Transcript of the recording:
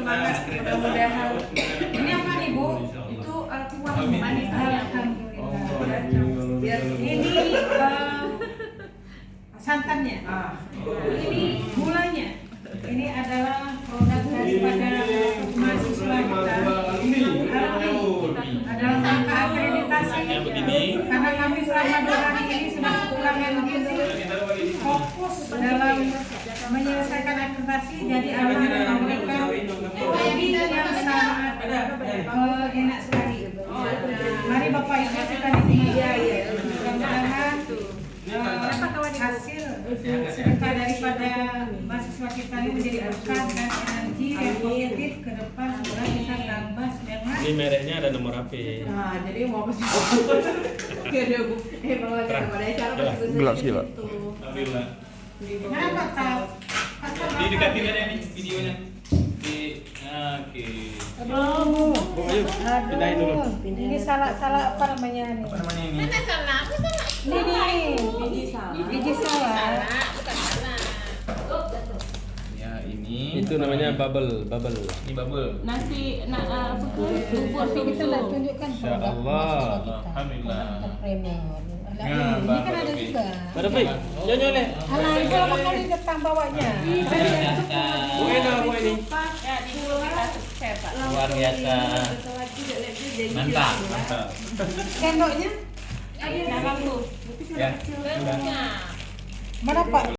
semangat, mudah-mudahan. Ini apa nih Bu? Itu kuah manis. Alhamdulillah. Ini santannya. Ini gulanya. Ini adalah produk daripada mahasiswa kita. Adalah angka akreditasi. Karena kami selama 2 hari ini sudah kekurangan gizi, fokus dalam menyelesaikan akreditasi. Jadi alhamdulillah mereka ini yang sangat enak sekali. Mari Bapak Ibu kita nikmati. Mudah-mudahan hasil sedekah daripada mahasiswa kita ini menjadi berkah dan energi yang positif ke depan. Semoga kita tambah semangat. Ini mereknya ada nomor HP. Nah, jadi mau pesen. Oke deh Bu. Kalau ada acara pasti Gelap sih, Pak. Alhamdulillah. Kenapa tahu? Di dekatin kan ini videonya. Oke. Aduh. Pindahin dulu. Ini salah apa namanya nih? Apa namanya ini? Mana salah? Aku salah. Ini biji salah. Bukan salah. Ya ini. Itu namanya bubble. Ini bubble. Nasi apa tuh? Bubur Tapi kita nggak susu. tunjukkan Insya produk Allah. mahasiswa kita. Alhamdulillah. Premium. Ya, Ini Mbak, kan ada oke. juga. Ada Pi? Nyonya le. Alah, kalau makanya datang bawanya. Bu enak bu ini. Ya di kita sukses Pak. Luar biasa. Mantap. Sendoknya Dalam tuh. Ya, sudah. Nah. mana Pak?